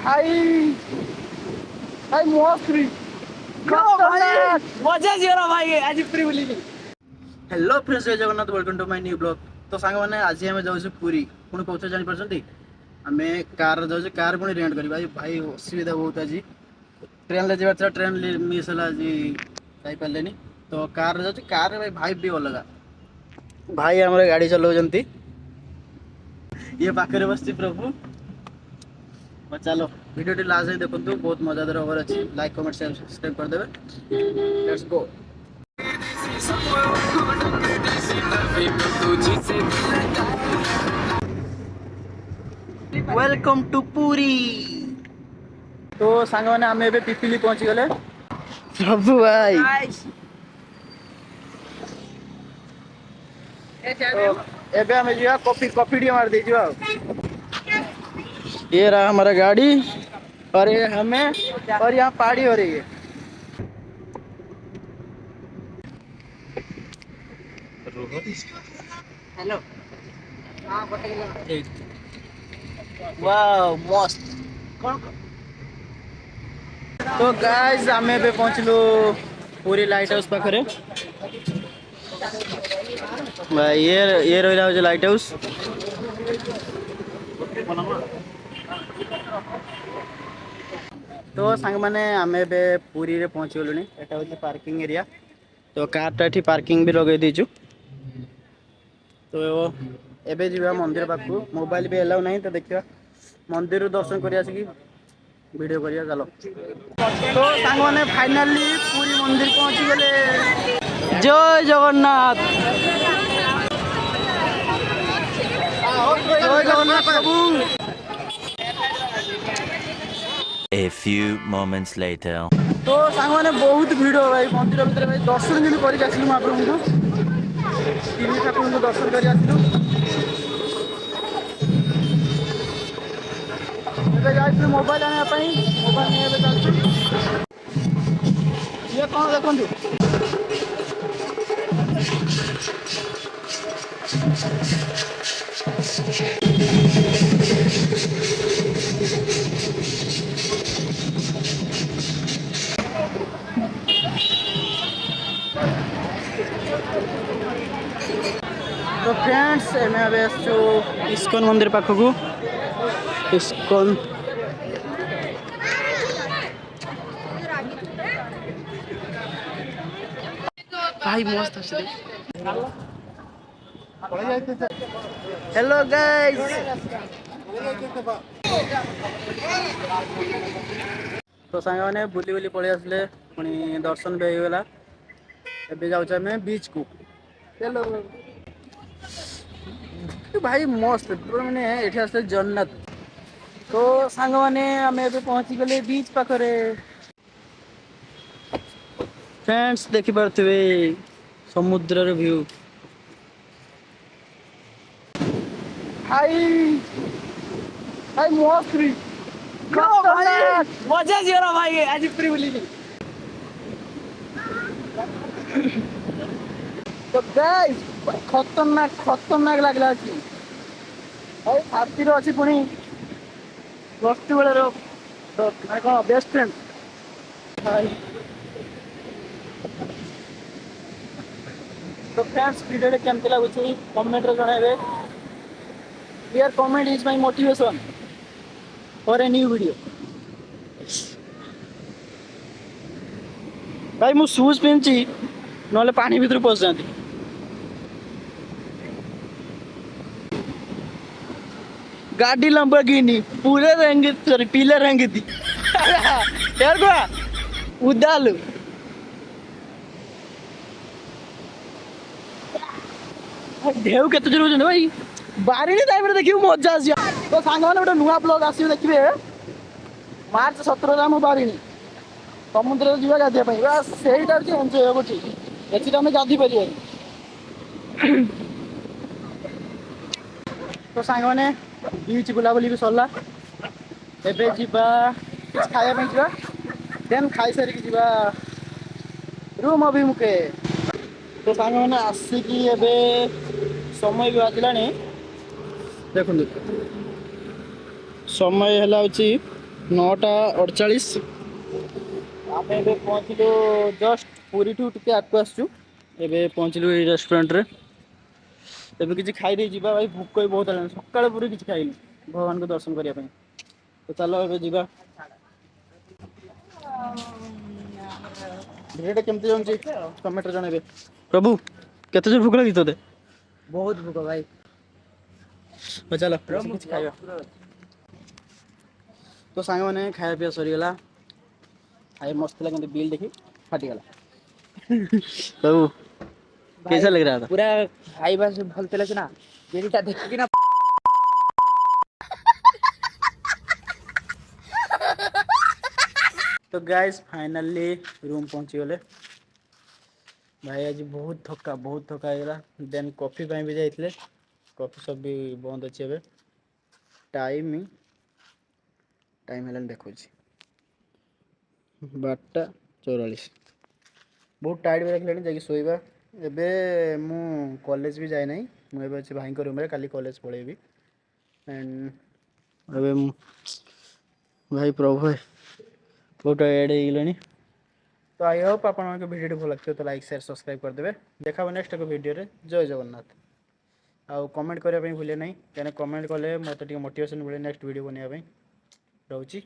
भाई भाई मोस्त्री मजा जीरा भाई आज फ्री बोली हेलो फ्रेंड्स जय Jagannath welcome to my new blog. तो सांग मैंने आज आम जाऊँ पुरी पुणी कौन जानी पार्टी आम कार जाऊँ कार पुणी रेंट कर भाई असुविधा बहुत आज ट्रेन ले जबार ट्रेन मिस है आज जापारे तो कार जाऊँ कार भाई भाई भी अलग भाई आम गाड़ी चलाऊँ ये पाखे बस प्रभु चलो वीडियो टी लास्ट देखो बहुत मजादार खबर अच्छी लाइक कमेंट शेयर सब्सक्राइब कर देवे let's go. Welcome to Puri. तो सांग मैंने आम ए पिपिली पहुंची गले प्रभु भाई तो एबे हमें जो कॉफी कॉफी टी मार दे ये रहा हमारा गाड़ी और ये हमें और यहाँ पहाड़ी हो रही है। हेलो वाह मस्त। तो गाइस आमे पे पहुंचलु पूरी लाइट हाउस पाखरे भाई ये रही रहा लाइट हाउस तो सांग मैंने आम ए पुरी रे पहुंची गलु एटा हूँ पार्किंग एरिया तो कार टा पार्किंग भी लगे दीचु तो एबे जीवा मंदिर पाखु मोबाइल भी एलाउ नहीं तो देखिए मंदिर दर्शन कर वीडियो करिया चलो। तो सांग मैंने फाइनली पुरी मंदिर पहुंची गले जय जगन्नाथ जय जगन्नाथ प्रभु। A few moments later. तो सांग मैंने बहुत भीड़ हो भाई मंदिर भीतर भाई दर्शन भी करके आसिलु महाप्रभु को तीन ठाकुर को दर्शन कर आसिलु एबे जाइलु मोबाइल आने ପାଇଁ मोबाइल ने एबे चलछु ये कौन देखंतु तो फ्रेंड्स एम आसु इस्कन मंदिर पाखक इस्कन भाई मस्त हेलो गाइस तो सांग मैंने बुली बुली पलि आसले पुणी दर्शन भी होगा एबे जाऊँ आम बीच को हेलो भाई मस्त मैंने ये आसले जन्नत। तो सांग मैंने आम ए पहुंची गले बीच पाखरे फ्रेंड्स देखी पारे समुद्र व्यू भाई भाई मस्त मजा जीरा भाई आज फ्री बोली तो गाइस खतरनाक खतरनाक लगला अछि भाई हाथी रो अछि पुणी प्लस बेले रो कौन बेस्ट फ्रेंड भाई। तो फ्रेंड्स वीडियो केमती लगुच कमेंट रे जणाइबे your comment is my motivation for a new video. भाई मु शूज पिंची नले पानी भीतर पस जाती गाड़ी लंबरगिनी पूरे रंग सॉरी पीले रंग थी यार को उदालू देव केते जरूर भाई बारिणी टाइम रे देखियो मजा आसी। तो सांग माने गोटे नुआ ब्लॉग आसी देखिबे मार्च 17 रे हम बारिणी समुद्र जीवा गाधिया पाई बस सेहीटा जे एन्जॉय होबो ठीक एछि हम गाधी परिया। तो सांग माने बीच बुलाबुली भी सरला एबे जीवा खाया पे जीवा देन खाई सारी जीवा रूम अभिमुखे। तो सांग मैंने आसिकी एबे समय भी बाजिलानी देखो समय है 9:48 आमे ଏବେ ପହଞ୍ଚିଲୁ ଜଷ୍ଟ ପୁରୀଠୁ ଟିକେ ଆଗକୁ ଆସିଛୁ। ଏବେ ପହଞ୍ଚିଲୁ ଏଇ ରେଷ୍ଟୁରାଣ୍ଟରେ। ଏବେ କିଛି ଖାଇ ଦେଇ ଯିବା ଭାଇ, ଭୋକ ବି ବହୁତ ହେଲାଣି। ସକାଳେ ପୁରୀ କିଛି ଖାଇନି ଭଗବାନଙ୍କୁ ଦର୍ଶନ କରିବା ପାଇଁ। ତ ଚାଲ ଏବେ ଯିବା। ଭିଡ଼ିଓଟା କେମିତି ଯାଉଛି କମେଣ୍ଟରେ ଜଣେଇବେ। ପ୍ରଭୁ କେତେ ଜୋର ଭୋକ ଲାଗିଛି ତୋତେ? ବହୁତ ଭୋକ ଭାଇ। ଚାଲ କିଛି ଖାଇବା। ତ ସାଙ୍ଗମାନେ ଖାଇବା ପିଇବା ସରିଗଲା। ଖାଇବା ମସ୍ତ ଥିଲା କିନ୍ତୁ ବିଲ୍ ଦେଖି ଫାଟିଗଲା। ପ୍ରଭୁ ଭାଇ कैसा लग रहा था? ପୁରା ଖାଇବା ଭଲ ଥିଲା ସିନା, ବିଲଟା ଦେଖିକିନା तो गाइस फाइनली रूम पहुंची गले। भाई आज बहुत थका ହେଇଗଲା। ଦେନ୍ କଫି ପାଇଁ ବି ଯାଇଥିଲେ, କଫି ସପ୍ ବି ବନ୍ଦ ଅଛି ଏବେ। ଟାଇମ୍ ହେଲାଣି ଦେଖୁଛି 12:44। ବହୁତ ଟାୟାର୍ଡ଼ ବି ଲାଗିଲାଣି, ଯାଇକି ଶୋଇବା। ଏବେ ମୁଁ କଲେଜ ବି ଯାଇନାହିଁ, ମୁଁ ଏବେ ଅଛି ଭାଇଙ୍କ ରୁମ୍ରେ, କାଲି କଲେଜ ପଳେଇବି। ଆଣ୍ଡ ଏବେ ଭାଇ ପ୍ରଭୁ ବହୁତ ଟାୟାର୍ଡ଼ ହେଇଗଲାଣି। ତ ଆଇ ହୋପ୍ ଆପଣଙ୍କ ଭିଡ଼ିଓଟି ଭଲ ଲାଗିଥିବ, ତ ଲାଇକ୍ ସେୟାର ସବସ୍କ୍ରାଇବ୍ କରିଦେବେ। ଦେଖା ହେବ ନେକ୍ସଟ ଏକ ଭିଡ଼ିଓରେ। ଜୟ ଜଗନ୍ନାଥ। ଆଉ କମେଣ୍ଟ କରିବା ପାଇଁ ଭୁଲିବେ ନାହିଁ, କାହିଁକିନା କମେଣ୍ଟ କଲେ ମୋତେ ଟିକେ ମୋଟିଭେସନ୍ ମିଳେ ନେକ୍ସଟ ଭିଡ଼ିଓ ବନେଇବା ପାଇଁ। ରହୁଛି।